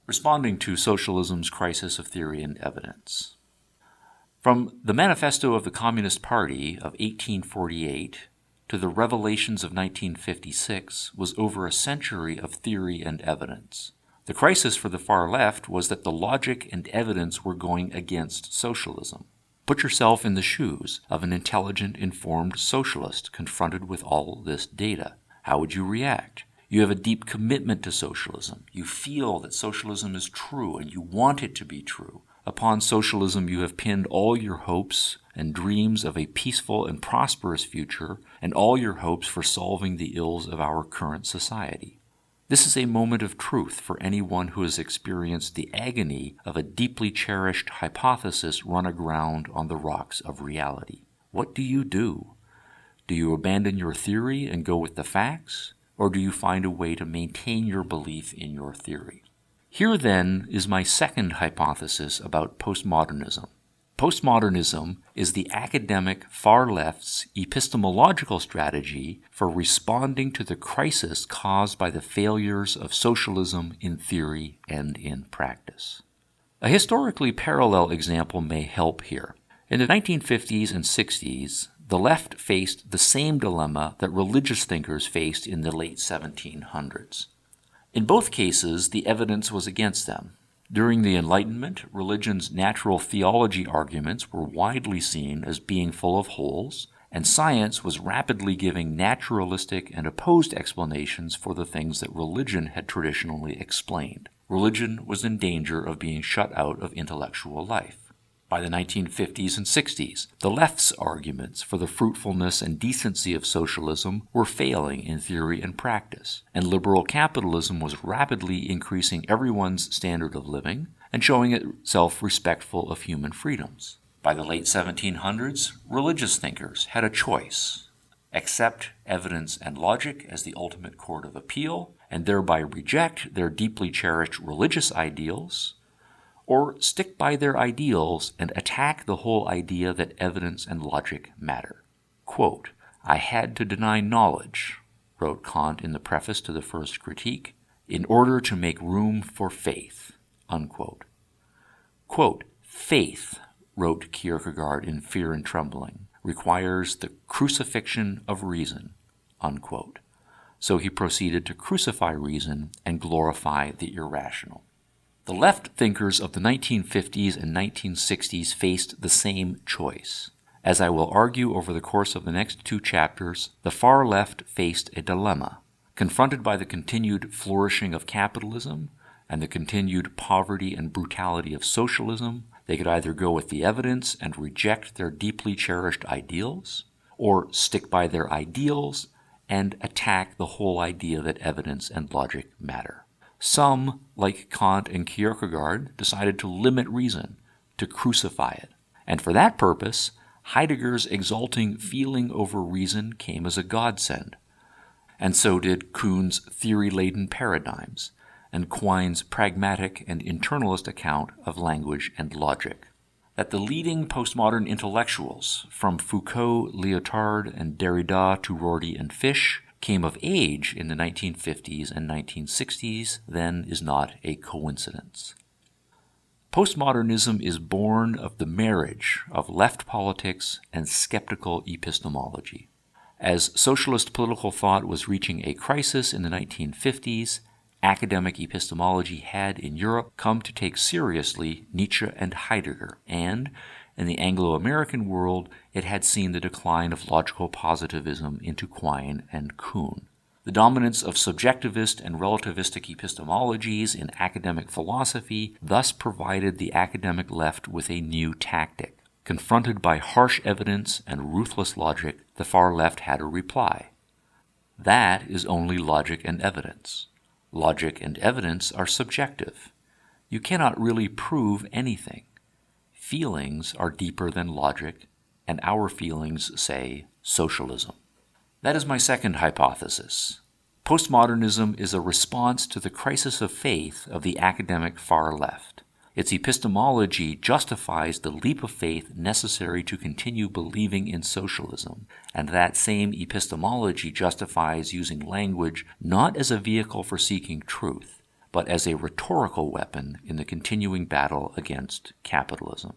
Responding to Socialism's Crisis of Theory and Evidence. From the Manifesto of the Communist Party of 1848 to the Revelations of 1956 was over a century of theory and evidence. The crisis for the far left was that the logic and evidence were going against socialism. Put yourself in the shoes of an intelligent, informed socialist confronted with all this data. How would you react? You have a deep commitment to socialism. You feel that socialism is true and you want it to be true. Upon socialism, you have pinned all your hopes and dreams of a peaceful and prosperous future and all your hopes for solving the ills of our current society. This is a moment of truth for anyone who has experienced the agony of a deeply cherished hypothesis run aground on the rocks of reality. What do? Do you abandon your theory and go with the facts? Or do you find a way to maintain your belief in your theory? Here, then, is my second hypothesis about postmodernism. Postmodernism is the academic far left's epistemological strategy for responding to the crisis caused by the failures of socialism in theory and in practice. A historically parallel example may help here. In the 1950s and 60s, the left faced the same dilemma that religious thinkers faced in the late 1700s. In both cases, the evidence was against them. During the Enlightenment, religion's natural theology arguments were widely seen as being full of holes, and science was rapidly giving naturalistic and opposed explanations for the things that religion had traditionally explained. Religion was in danger of being shut out of intellectual life. By the 1950s and 60s, the left's arguments for the fruitfulness and decency of socialism were failing in theory and practice, and liberal capitalism was rapidly increasing everyone's standard of living and showing itself respectful of human freedoms. By the late 1700s, religious thinkers had a choice: accept evidence and logic as the ultimate court of appeal, and thereby reject their deeply cherished religious ideals, or stick by their ideals and attack the whole idea that evidence and logic matter. Quote, "I had to deny knowledge," wrote Kant in the preface to the First Critique, "in order to make room for faith." Unquote. Quote, "Faith," wrote Kierkegaard in Fear and Trembling, "requires the crucifixion of reason." Unquote. So he proceeded to crucify reason and glorify the irrational. The left thinkers of the 1950s and 1960s faced the same choice. As I will argue over the course of the next two chapters, the far left faced a dilemma. Confronted by the continued flourishing of capitalism and the continued poverty and brutality of socialism, they could either go with the evidence and reject their deeply cherished ideals, or stick by their ideals and attack the whole idea that evidence and logic matter. Some, like Kant and Kierkegaard, decided to limit reason, to crucify it. And for that purpose, Heidegger's exalting feeling over reason came as a godsend. And so did Kuhn's theory-laden paradigms, and Quine's pragmatic and internalist account of language and logic. That the leading postmodern intellectuals, from Foucault, Lyotard, and Derrida to Rorty and Fish, came of age in the 1950s and 1960s, then is not a coincidence. Postmodernism is born of the marriage of left politics and skeptical epistemology. As socialist political thought was reaching a crisis in the 1950s, academic epistemology had in Europe come to take seriously Nietzsche and Heidegger, and in the Anglo-American world, it had seen the decline of logical positivism into Quine and Kuhn. The dominance of subjectivist and relativistic epistemologies in academic philosophy thus provided the academic left with a new tactic. Confronted by harsh evidence and ruthless logic, the far left had a reply. That is only logic and evidence. Logic and evidence are subjective. You cannot really prove anything. Feelings are deeper than logic, and our feelings say socialism. That is my second hypothesis. Postmodernism is a response to the crisis of faith of the academic far left. Its epistemology justifies the leap of faith necessary to continue believing in socialism, and that same epistemology justifies using language not as a vehicle for seeking truth, but as a rhetorical weapon in the continuing battle against capitalism.